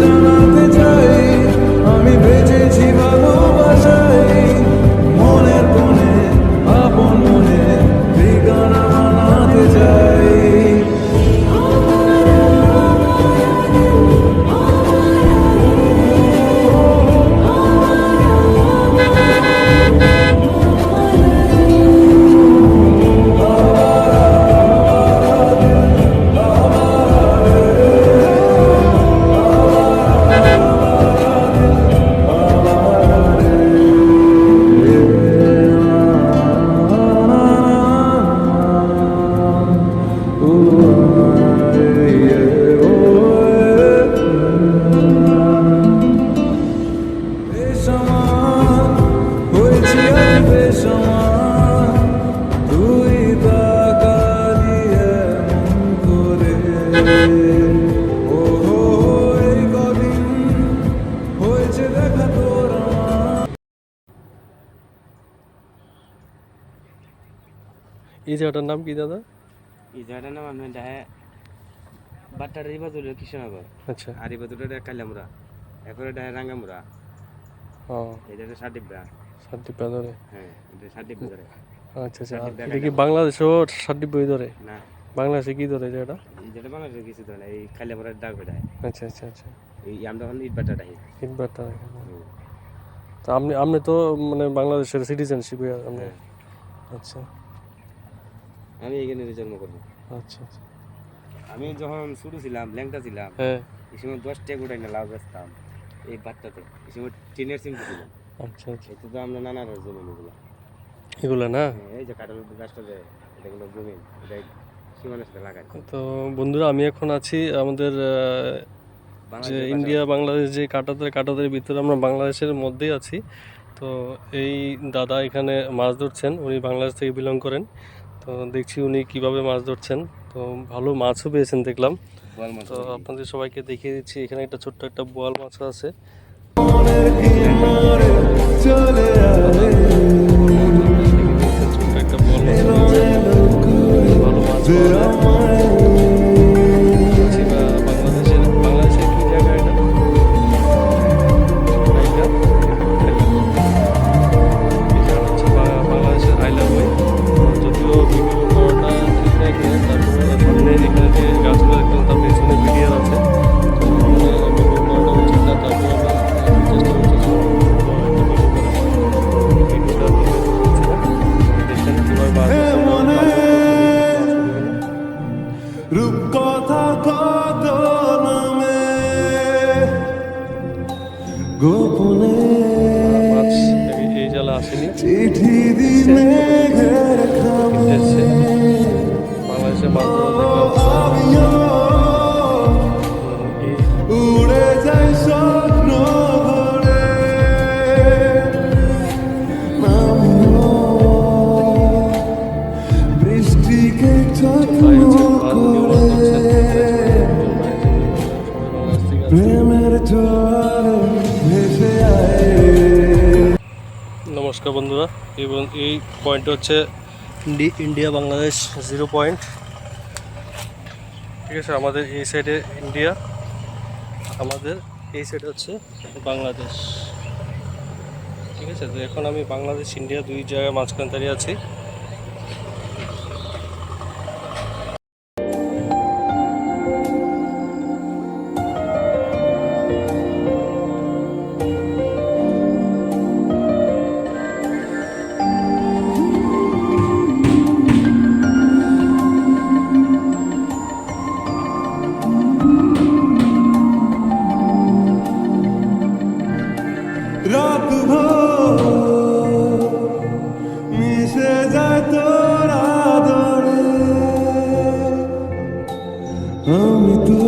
জানাতে চাই আমি বেঁচেছি ভালোবাসাই, মনের কোণে আপন মনে ঠিকানা বানাতে চাই। বেসামাল হয়েছি আজ বেসামাল, তুই তাকালি এমন করে। ও হো এই কদিন হয়েছে দেখা তোর আমার। এই জায়গাটার নাম কি দাদা? এই জায়গাটার নাম আপনার ডাহে বাট্টার রিবাজুর কৃষ্ণনগর, আচ্ছা। আর রিবাজুরের কালিয়ামুরা, এরপরে ডাহে রাঙ্গামুরা, ও এই জায়গাটা সাতডিব্বা। সাতডিপা ধরে। হ্যাঁ, এটা সাতডিব্বা ধরে। আচ্ছা আচ্ছা। আর সাতডিব্বা এটা কি কালিয়ামুরা। বাংলাদেশেও সাতডিপই ধরে? না, বাংলাদেশে কি ধরে জায়গাটা? এই জায়গাটা বাংলাদেশের কিছু ধরে না, এই কালিয়ামুরার ডাক বেড়ায়। আচ্ছা আচ্ছা আচ্ছা। এই আমরা এখন ইট বাট্টা ডাহি। ইনভার্টার। তো আপনি আপনি তো মানে বাংলাদেশের সিটিজেনশিপ আপনি? হ্যাঁ, আচ্ছা আমি এখানে জন্ম করবো। আচ্ছা আচ্ছা। আমি যখন শুরু ছিলাম, ল্যাংটা ছিলাম, হ্যাঁ এই সময় 10 টাকা উঠাই না লাউ বেচতাম এই বাট্টাতে। এই সময় টিনের সিম ছিলাম। আচ্ছা আচ্ছা। এতে তো আমরা নানার জমিন এগুলো। এগুলো না? হ্যাঁ, এই যে কাঁঠাল গাছটা যে এটা কোনো জমিন, এটা সীমানার সাথে লাগাই। তো বন্ধুরা আমি এখন আছি আমাদের যে বাংলাদেশের ইন্ডিয়া বাংলাদেশ যে কাটাতারের ভিতরে আমরা বাংলাদেশের মধ্যেই আছি। তো এই দাদা এখানে মাছ ধরছেন, উনি বাংলাদেশ থেকে বিলং করেন। তো দেখছি উনি কিভাবে মাছ ধরছেন। তো ভালো মাছও পেয়েছেন দেখলাম। বোয়াল মাছ তো আপনাদের সবাইকে দেখিয়ে দিচ্ছি, এখানে একটা ছোট্ট একটা বোয়াল মাছ আছে। মনের কিনারে চলে আয়, ছোট্ট একটা বোয়াল মাছ আছে। ভালো মাছ যে পাওয়া যায়। আমায় আছি বা বাংলাদেশের কি জায়গা এটা? নাইকা? এটা হচ্ছে বাংলাদেশের হাইলাকান্দি। যদিও ভিডিও করাটা ঠিক নাই এখানে, তারপরে সামনে এখানে যে গাছগুলো দেখলাম তার পেছনে ভিডিও আছে। তো ভিডিও করাটা উচিত না, তারপর আমি চেষ্টা করছি ভিডিওটা দেখেন কীভাবে মাছ রূপকথা কত নামে গোপনে মাছ এই জালে আসেনি, চিঠি দিনে ঘের খামে এসছে। বাংলাদেশে মাছ ধরা দেখলাম আমিও এই উড়ে যাই স্বপ্ন ভরে, নামিও বৃষ্টিকে যত্ন করে প্রেমের জোয়ারে ভেসে আয়। নমস্কার বন্ধুরা, এবং এই পয়েন্ট হচ্ছে ইন্ডিয়া বাংলাদেশ 0 পয়েন্ট। ঠিক আছে, আমাদের এই সাইডে ইন্ডিয়া, আমাদের এই সাইডে হচ্ছে বাংলাদেশ। ঠিক আছে, তো এখন আমি বাংলাদেশ ইন্ডিয়া দুই জায়গায় মাঝখানে দাঁড়িয়ে আছি। রাত ভোর মিশে যায় তোর আদরে, আমি তো